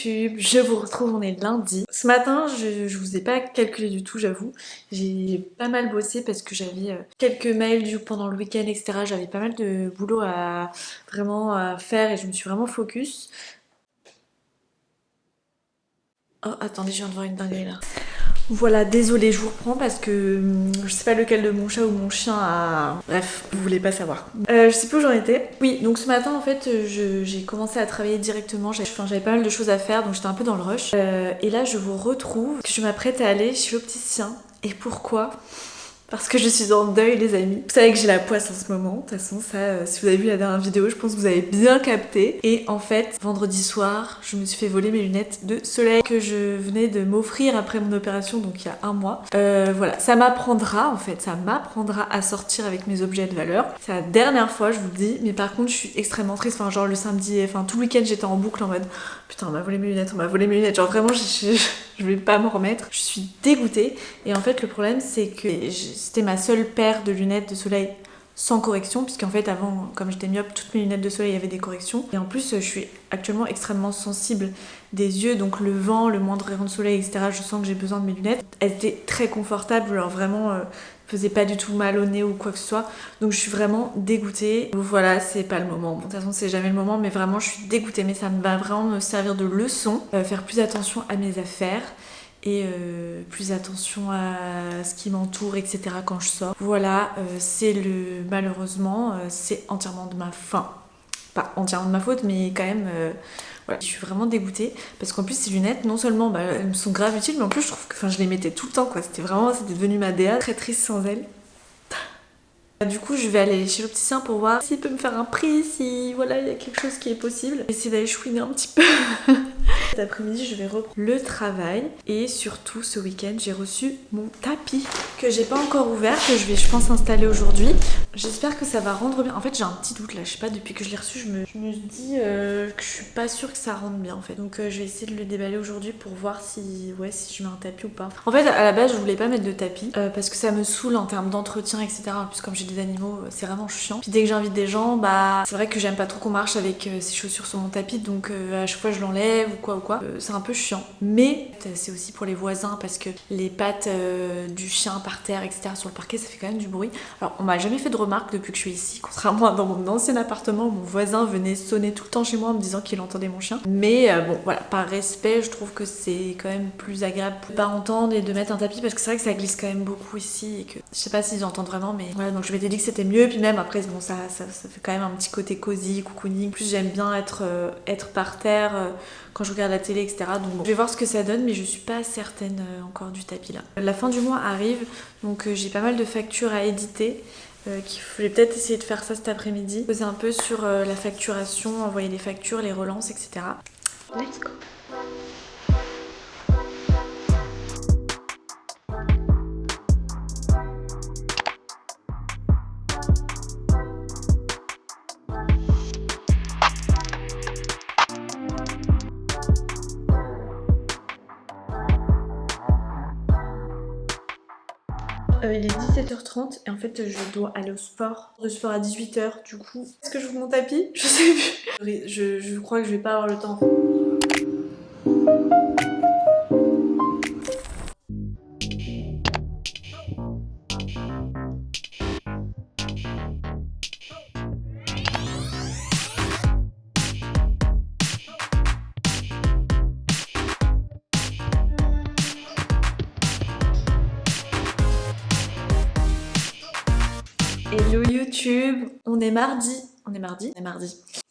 YouTube, je vous retrouve, on est lundi. Ce matin, je vous ai pas calculé du tout, j'avoue. J'ai pas mal bossé parce que j'avais quelques mails pendant le week-end, etc. J'avais pas mal de boulot à vraiment à faire et je me suis vraiment focus. Oh, attendez, je viens de voir une dinguerie là. Voilà, désolée, je vous reprends parce que je sais pas lequel de mon chat ou mon chien a... Bref, vous voulez pas savoir. Je sais plus où j'en étais. Oui, donc ce matin en fait, j'ai commencé à travailler directement. J'avais pas mal de choses à faire, donc j'étais un peu dans le rush. Et là, je vous retrouve, parce que je m'apprête à aller chez l'opticien. Et pourquoi ? Parce que je suis en deuil, les amis. Vous savez que j'ai la poisse en ce moment. De toute façon, ça, si vous avez vu la dernière vidéo, je pense que vous avez bien capté. Et en fait, vendredi soir, je me suis fait voler mes lunettes de soleil que je venais de m'offrir après mon opération, donc il y a un mois. Voilà, ça m'apprendra à sortir avec mes objets de valeur. C'est la dernière fois, je vous le dis. Mais par contre, je suis extrêmement triste. Enfin, genre le samedi, enfin tout le week-end, j'étais en boucle en mode putain, on m'a volé mes lunettes, on m'a volé mes lunettes. Genre vraiment, je vais pas m'en remettre. Je suis dégoûtée. Et en fait, le problème, c'est que c'était ma seule paire de lunettes de soleil sans correction, puisqu'en fait, avant, comme j'étais myope, toutes mes lunettes de soleil avaient des corrections. Et en plus, je suis actuellement extrêmement sensible des yeux, donc le vent, le moindre rayon de soleil, etc., je sens que j'ai besoin de mes lunettes. Elles étaient très confortables, alors vraiment... faisait pas du tout mal au nez ou quoi que ce soit, donc je suis vraiment dégoûtée. Voilà, c'est pas le moment. Bon, de toute façon, c'est jamais le moment, mais vraiment, je suis dégoûtée. Mais ça va vraiment me servir de leçon, faire plus attention à mes affaires et plus attention à ce qui m'entoure, etc. quand je sors. Voilà, malheureusement, c'est entièrement de ma faute. Pas entièrement de ma faute, mais quand même... Voilà. Je suis vraiment dégoûtée parce qu'en plus ces lunettes, non seulement elles me sont grave utiles, mais en plus je trouve que je les mettais tout le temps quoi. C'était devenu ma DA, très triste sans elles. Du coup, je vais aller chez l'opticien pour voir s'il peut me faire un prix, si voilà, il y a quelque chose qui est possible. Essayer d'aller chouiner un petit peu. Cet après-midi, je vais reprendre le travail et surtout ce week-end, j'ai reçu mon tapis que j'ai pas encore ouvert, que je vais, je pense, installer aujourd'hui. J'espère que ça va rendre bien. En fait, j'ai un petit doute là, je sais pas, depuis que je l'ai reçu, je me dis que je suis pas sûre que ça rentre bien en fait. Donc, je vais essayer de le déballer aujourd'hui pour voir si je mets un tapis ou pas. En fait, à la base, je voulais pas mettre de tapis parce que ça me saoule en termes d'entretien, etc. En plus, comme j'ai des animaux, c'est vraiment chiant. Puis dès que j'invite des gens, bah c'est vrai que j'aime pas trop qu'on marche avec ses chaussures sur mon tapis, donc à chaque fois je l'enlève ou quoi. C'est un peu chiant. Mais c'est aussi pour les voisins parce que les pattes du chien par terre, etc. sur le parquet, ça fait quand même du bruit. Alors on m'a jamais fait de remarques depuis que je suis ici, contrairement à dans mon ancien appartement où mon voisin venait sonner tout le temps chez moi en me disant qu'il entendait mon chien. Mais bon voilà, par respect, je trouve que c'est quand même plus agréable de pas entendre et de mettre un tapis parce que c'est vrai que ça glisse quand même beaucoup ici et que je sais pas s'ils entendent vraiment, mais voilà, donc je m'étais dit que c'était mieux. Puis même après bon ça fait quand même un petit côté cosy, cocooning. En plus j'aime bien être par terre quand je regarde la télé, etc. Donc bon, je vais voir ce que ça donne, mais je suis pas certaine encore du tapis là. La fin du mois arrive, donc j'ai pas mal de factures à éditer. Qu'il fallait peut-être essayer de faire ça cet après-midi. Poser un peu sur la facturation, envoyer les factures, les relances, etc. Let's go! Il est 17h30 et en fait je dois aller au sport. Le sport à 18h du coup. Est-ce que je vous mon tapis? Je sais plus. Je crois que je vais pas avoir le temps. Hello YouTube, on est mardi.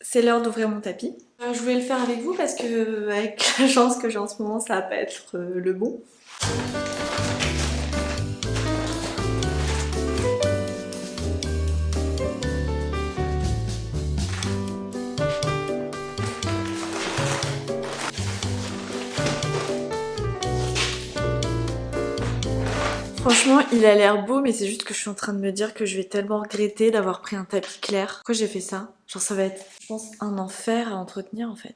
C'est l'heure d'ouvrir mon tapis. Je voulais le faire avec vous parce que avec la chance que j'ai en ce moment, ça va pas être le bon. Franchement, il a l'air beau, mais c'est juste que je suis en train de me dire que je vais tellement regretter d'avoir pris un tapis clair. Pourquoi j'ai fait ça? Genre ça va être, je pense, un enfer à entretenir en fait.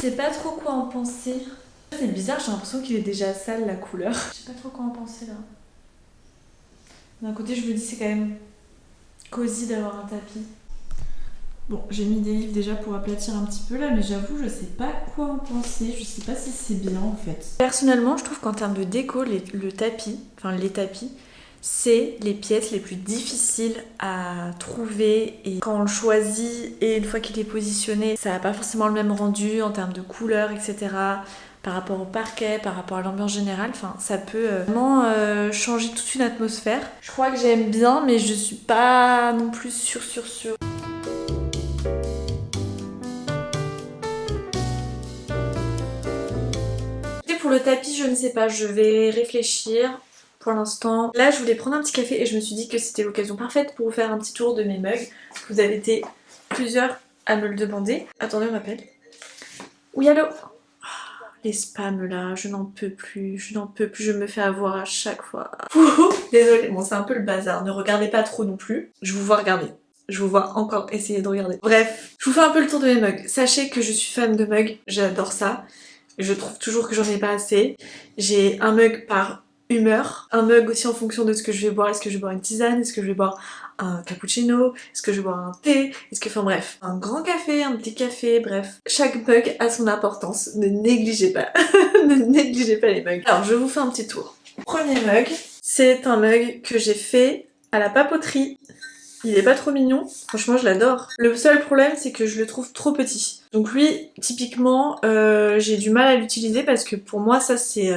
sais pas trop quoi en penser. C'est bizarre, j'ai l'impression qu'il est déjà sale la couleur. Je sais pas trop quoi en penser là. D'un côté je me dis c'est quand même cosy d'avoir un tapis. Bon, j'ai mis des livres déjà pour aplatir un petit peu là, mais j'avoue je sais pas quoi en penser, je sais pas si c'est bien en fait. Personnellement je trouve qu'en termes de déco, le tapis, enfin les tapis, c'est les pièces les plus difficiles à trouver et quand on le choisit et une fois qu'il est positionné, ça n'a pas forcément le même rendu en termes de couleur, etc. Par rapport au parquet, par rapport à l'ambiance générale, enfin ça peut vraiment changer toute une atmosphère. Je crois que j'aime bien mais je suis pas non plus sûre. Et pour le tapis, je ne sais pas, je vais réfléchir. Pour l'instant, là je voulais prendre un petit café et je me suis dit que c'était l'occasion parfaite pour vous faire un petit tour de mes mugs. Vous avez été plusieurs à me le demander. Attendez, on m'appelle. Oui, allô? Les spams là, je n'en peux plus, je me fais avoir à chaque fois. Désolée, bon c'est un peu le bazar, ne regardez pas trop non plus. Je vous vois regarder. Je vous vois encore essayer de regarder. Bref, je vous fais un peu le tour de mes mugs. Sachez que je suis fan de mugs, j'adore ça. Je trouve toujours que j'en ai pas assez. J'ai un mug par humeur, un mug aussi en fonction de ce que je vais boire. Est-ce que je vais boire une tisane? Est-ce que je vais boire un cappuccino? Est-ce que je vais boire un thé? Enfin bref, un grand café, un petit café, bref. Chaque mug a son importance, ne négligez pas. Ne négligez pas les mugs. Alors je vous fais un petit tour. Premier mug, c'est un mug que j'ai fait à la papeterie. Il est pas trop mignon, franchement je l'adore. Le seul problème c'est que je le trouve trop petit. Donc lui, typiquement, j'ai du mal à l'utiliser parce que pour moi ça c'est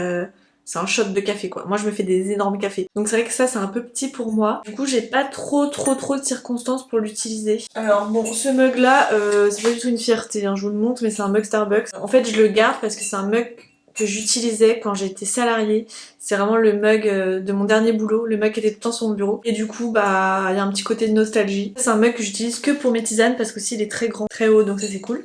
un shot de café quoi. Moi je me fais des énormes cafés. Donc c'est vrai que ça c'est un peu petit pour moi. Du coup j'ai pas trop de circonstances pour l'utiliser. Alors bon, ce mug là, c'est pas du tout une fierté, hein, je vous le montre, mais c'est un mug Starbucks. En fait je le garde parce que c'est un mug que j'utilisais quand j'étais salariée. C'est vraiment le mug de mon dernier boulot, le mug qui était tout le temps sur mon bureau. Et du coup, bah, il y a un petit côté de nostalgie. C'est un mug que j'utilise que pour mes tisanes parce qu'aussi il est très grand, très haut, donc ça c'est cool.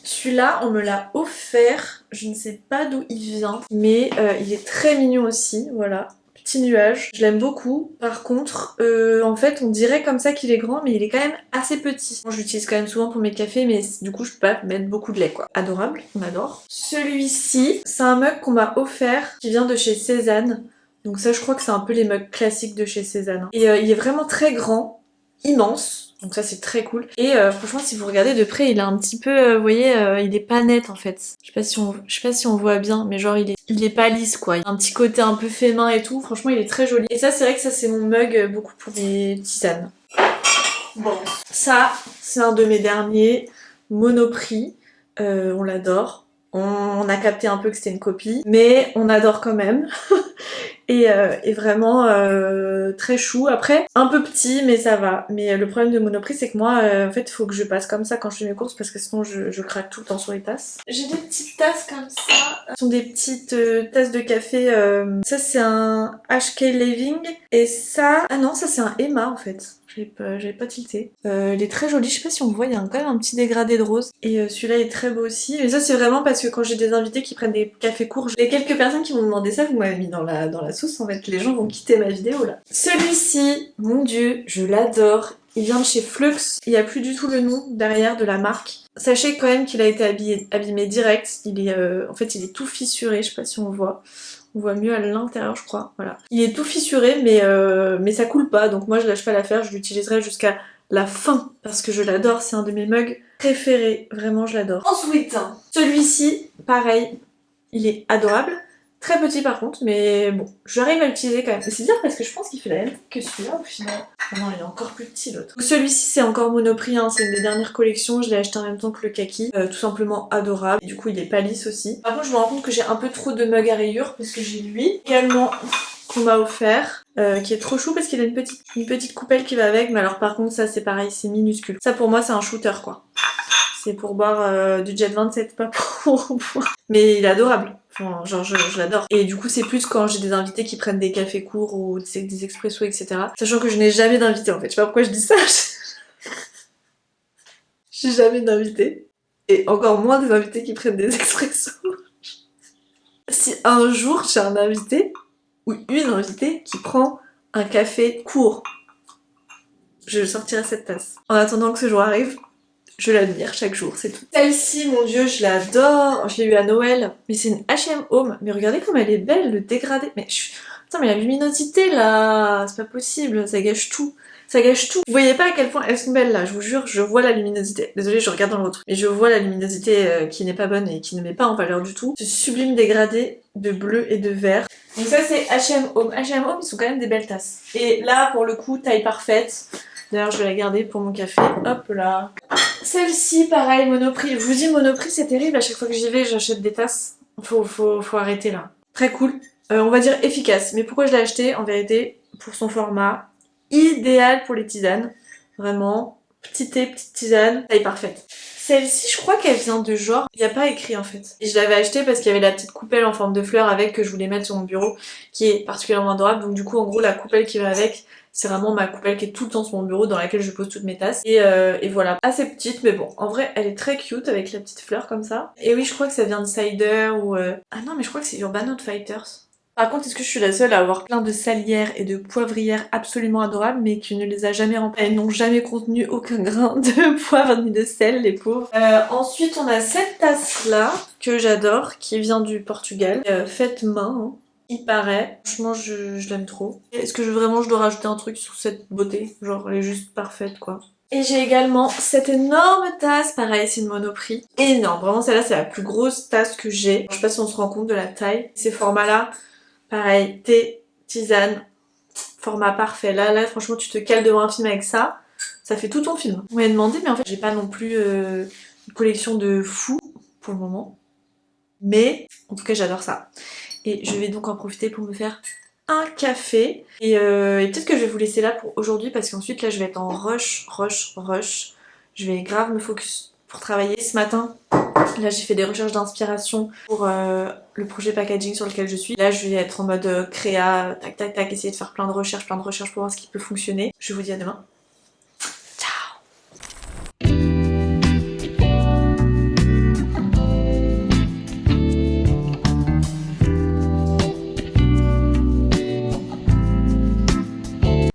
Celui-là, on me l'a offert, je ne sais pas d'où il vient, mais il est très mignon aussi, voilà. Petit nuage, je l'aime beaucoup. Par contre, en fait, on dirait comme ça qu'il est grand, mais il est quand même assez petit. Bon, je l'utilise quand même souvent pour mes cafés, mais du coup, je peux pas mettre beaucoup de lait, quoi. Adorable, on adore. Celui-ci, c'est un mug qu'on m'a offert, qui vient de chez Cézanne. Donc ça, je crois que c'est un peu les mugs classiques de chez Cézanne. Et il est vraiment très grand, immense. Donc ça c'est très cool. Et franchement si vous regardez de près il est un petit peu, vous voyez, il est pas net en fait. Je sais pas si on voit bien, mais genre il est pas lisse quoi. Il a un petit côté un peu fait main et tout. Franchement il est très joli. Et ça c'est vrai que ça c'est mon mug beaucoup pour mes tisanes. Bon, ça c'est un de mes derniers. Monoprix. On l'adore. On a capté un peu que c'était une copie, mais on adore quand même. Et vraiment très chou. Après, un peu petit, mais ça va. Mais le problème de Monoprix, c'est que moi, en fait, il faut que je passe comme ça quand je fais mes courses parce que sinon je craque tout le temps sur les tasses. J'ai des petites tasses comme ça. Ce sont des petites tasses de café. Ça, c'est un HK Living. Et ça... Ah non, ça, c'est un Emma, en fait. J'avais pas tilté. Il est très joli, je sais pas si on voit, il y a quand même un petit dégradé de rose. Et celui-là est très beau aussi. Mais ça c'est vraiment parce que quand j'ai des invités qui prennent des cafés courts, il y a quelques personnes qui m'ont demandé ça, vous m'avez mis dans la sauce en fait. Les gens vont quitter ma vidéo là. Celui-ci, mon dieu, je l'adore. Il vient de chez Flux. Il n'y a plus du tout le nom derrière de la marque. Sachez quand même qu'il a été abîmé direct. Il est, en fait il est tout fissuré, je sais pas si on voit. On voit mieux à l'intérieur je crois, voilà. Il est tout fissuré mais ça coule pas, donc moi je lâche pas l'affaire, je l'utiliserai jusqu'à la fin parce que je l'adore, c'est un de mes mugs préférés, vraiment je l'adore. Ensuite, celui-ci, pareil, il est adorable. Très petit par contre, mais bon, j'arrive à l'utiliser quand même. C'est bizarre parce que je pense qu'il fait la même que celui-là au final. Oh non, il est encore plus petit l'autre. Celui-ci c'est encore Monoprix, hein, c'est une des dernières collections, je l'ai acheté en même temps que le kaki. Tout simplement adorable. Et du coup il est pas lisse aussi. Par contre je me rends compte que j'ai un peu trop de mugs à rayures parce que j'ai lui également qu'on m'a offert, qui est trop chou parce qu'il a une petite coupelle qui va avec, mais alors par contre ça c'est pareil, c'est minuscule. Ça pour moi c'est un shooter quoi. C'est pour boire du Jet 27, pas pour boire. Mais il est adorable. Enfin, genre je l'adore. Et du coup c'est plus quand j'ai des invités qui prennent des cafés courts ou des expressos etc. Sachant que je n'ai jamais d'invités en fait. Je sais pas pourquoi je dis ça. J'ai jamais d'invités. Et encore moins des invités qui prennent des expressos. Si un jour j'ai un invité ou une invitée qui prend un café court, je sortirai cette tasse. En attendant que ce jour arrive, Je l'admire chaque jour, c'est tout. Celle-ci, mon dieu, je l'adore. Je l'ai eu à Noël. Mais c'est une H&M Home. Mais regardez comme elle est belle, le dégradé. Mais putain, mais la luminosité là, c'est pas possible. Ça gâche tout. Ça gâche tout. Vous voyez pas à quel point elles sont belles là, je vous jure, je vois la luminosité. Désolée, je regarde dans l'autre. Mais je vois la luminosité qui n'est pas bonne et qui ne met pas en valeur du tout. Ce sublime dégradé de bleu et de vert. Donc ça c'est H&M Home. H&M Home, ils sont quand même des belles tasses. Et là, pour le coup, taille parfaite. D'ailleurs, je vais la garder pour mon café. Hop là. Celle-ci, pareil, Monoprix. Je vous dis, Monoprix, c'est terrible. À chaque fois que j'y vais, j'achète des tasses. Faut arrêter là. Très cool. On va dire efficace. Mais pourquoi je l'ai acheté? En vérité, pour son format. Idéal pour les tisanes. Vraiment. Petit thé, petite tisane. Taille parfaite. Celle-ci, je crois qu'elle vient de genre. Il n'y a pas écrit en fait. Et je l'avais achetée parce qu'il y avait la petite coupelle en forme de fleur avec que je voulais mettre sur mon bureau. Qui est particulièrement adorable. Donc du coup, en gros, la coupelle qui va avec. C'est vraiment ma coupelle qui est tout le temps sur mon bureau dans laquelle je pose toutes mes tasses. Et voilà, assez petite, mais bon, en vrai, elle est très cute avec la petite fleur comme ça. Et oui, je crois que ça vient de Cider ou... Ah non, mais je crois que c'est Urban Outfitters. Par contre, est-ce que je suis la seule à avoir plein de salières et de poivrières absolument adorables, mais qui ne les a jamais remplies? Elles n'ont jamais contenu aucun grain de poivre ni de sel, les pauvres. Ensuite, on a cette tasse-là, que j'adore, qui vient du Portugal. Faite main, hein. Il paraît, franchement je l'aime trop. Est-ce que je dois rajouter un truc sur cette beauté? Genre elle est juste parfaite quoi. Et j'ai également cette énorme tasse, pareil c'est une Monoprix. Énorme, vraiment celle-là c'est la plus grosse tasse que j'ai. Je sais pas si on se rend compte de la taille. Ces formats là, pareil, thé, tisane, format parfait. Là franchement tu te cales devant un film avec ça, ça fait tout ton film. On m'a demandé mais en fait j'ai pas non plus une collection de fou pour le moment. Mais en tout cas j'adore ça. Et je vais donc en profiter pour me faire un café. Et peut-être que je vais vous laisser là pour aujourd'hui parce qu'ensuite là je vais être en rush. Je vais grave me focus pour travailler. Ce matin, là j'ai fait des recherches d'inspiration pour le projet packaging sur lequel je suis. Là je vais être en mode créa, tac, essayer de faire plein de recherches pour voir ce qui peut fonctionner. Je vous dis à demain.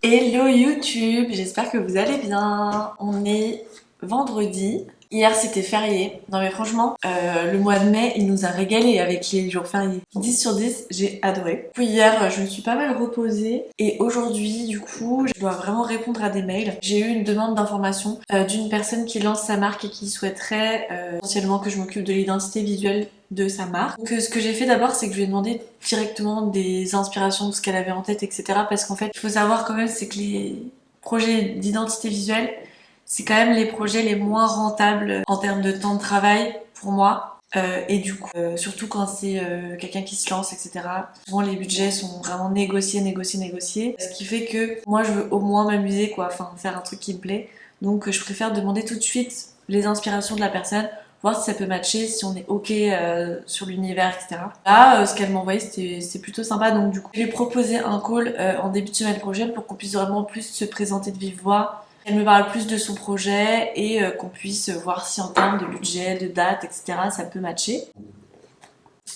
Hello YouTube, j'espère que vous allez bien. On est vendredi. Hier c'était férié. Non mais franchement, le mois de mai il nous a régalé avec les jours fériés. 10 sur 10, j'ai adoré. Puis hier je me suis pas mal reposée. Et aujourd'hui du coup je dois vraiment répondre à des mails. J'ai eu une demande d'information d'une personne qui lance sa marque et qui souhaiterait essentiellement que je m'occupe de l'identité visuelle de sa marque. Donc ce que j'ai fait d'abord c'est que je lui ai demandé directement des inspirations de ce qu'elle avait en tête etc. Parce qu'en fait il faut savoir quand même c'est que les projets d'identité visuelle c'est quand même les projets les moins rentables en termes de temps de travail pour moi. Et du coup, surtout quand c'est quelqu'un qui se lance, etc. Souvent les budgets sont vraiment négociés. Ce qui fait que moi je veux au moins m'amuser quoi, enfin faire un truc qui me plaît. Donc je préfère demander tout de suite les inspirations de la personne, voir si ça peut matcher, si on est ok sur l'univers, etc. Là, ce qu'elle m'a envoyé c'est plutôt sympa. Donc du coup, je lui ai proposé un call en début de semaine prochaine pour qu'on puisse vraiment plus se présenter de vive voix. Elle me parle plus de son projet et qu'on puisse voir si en termes de budget, de date, etc. ça peut matcher.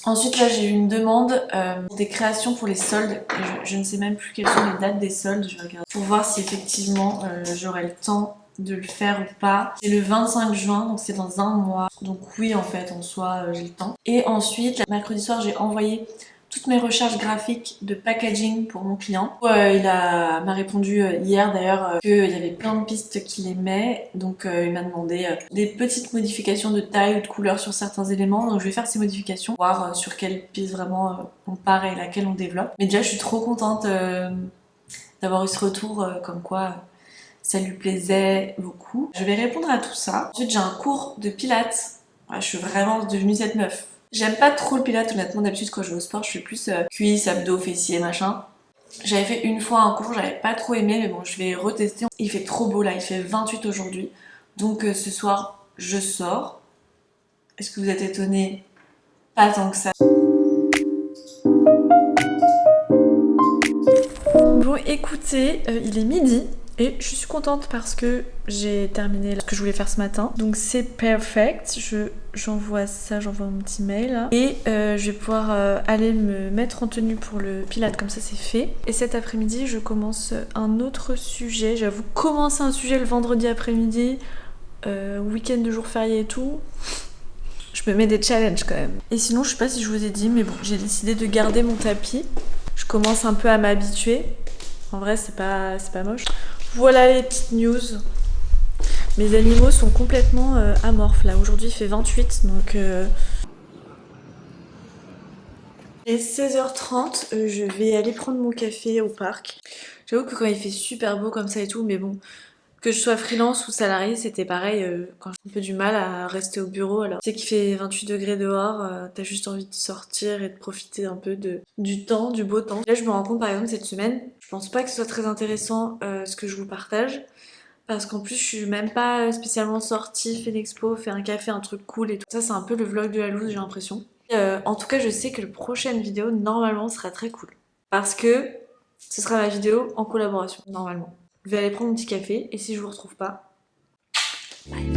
Ensuite là j'ai eu une demande pour des créations pour les soldes. Et je ne sais même plus quelles sont les dates des soldes, je vais regarder pour voir si effectivement j'aurai le temps de le faire ou pas. C'est le 25 juin donc c'est dans un mois. Donc oui en fait en soi j'ai le temps. Et ensuite mercredi soir j'ai envoyé toutes mes recherches graphiques de packaging pour mon client. Il m'a répondu hier d'ailleurs qu'il y avait plein de pistes qu'il aimait. Donc il m'a demandé des petites modifications de taille ou de couleur sur certains éléments. Donc je vais faire ces modifications, voir sur quelle piste vraiment on part et laquelle on développe. Mais déjà je suis trop contente d'avoir eu ce retour comme quoi ça lui plaisait beaucoup. Je vais répondre à tout ça. Ensuite j'ai un cours de pilates. Je suis vraiment devenue cette meuf. J'aime pas trop le pilates honnêtement, d'habitude quand je vais au sport je fais plus cuisses, abdos, fessiers, machin. J'avais fait une fois un cours, j'avais pas trop aimé mais bon je vais retester. Il fait trop beau là, il fait 28 aujourd'hui. Donc ce soir je sors. Est-ce que vous êtes étonnés? Pas tant que ça. Bon écoutez, il est midi. Et je suis contente parce que j'ai terminé ce que je voulais faire ce matin. Donc c'est perfect. J'envoie ça, j'envoie mon petit mail. Là. Et je vais pouvoir aller me mettre en tenue pour le pilate, comme ça c'est fait. Et cet après-midi, je commence un autre sujet. J'avoue, commencer un sujet le vendredi après-midi, week-end de jours fériés et tout, je me mets des challenges quand même. Et sinon, je sais pas si je vous ai dit, mais bon, j'ai décidé de garder mon tapis. Je commence un peu à m'habituer. En vrai, c'est pas moche. Voilà les petites news. Mes animaux sont complètement amorphes là. Aujourd'hui, il fait 28, donc... Il est 16h30, je vais aller prendre mon café au parc. J'avoue que quand il fait super beau comme ça et tout, mais bon, que je sois freelance ou salarié, c'était pareil. Quand j'ai un peu du mal à rester au bureau, alors tu sais qu'il fait 28 degrés dehors, t'as juste envie de sortir et de profiter un peu du temps, du beau temps. Là, je me rends compte par exemple cette semaine, je pense pas que ce soit très intéressant ce que je vous partage. Parce qu'en plus, je suis même pas spécialement sortie, fait l'expo, fait un café, un truc cool et tout. Ça, c'est un peu le vlog de la loose, j'ai l'impression. En tout cas, je sais que la prochaine vidéo, normalement, sera très cool. Parce que ce sera ma vidéo en collaboration, normalement. Je vais aller prendre mon petit café et si je vous retrouve pas, bye.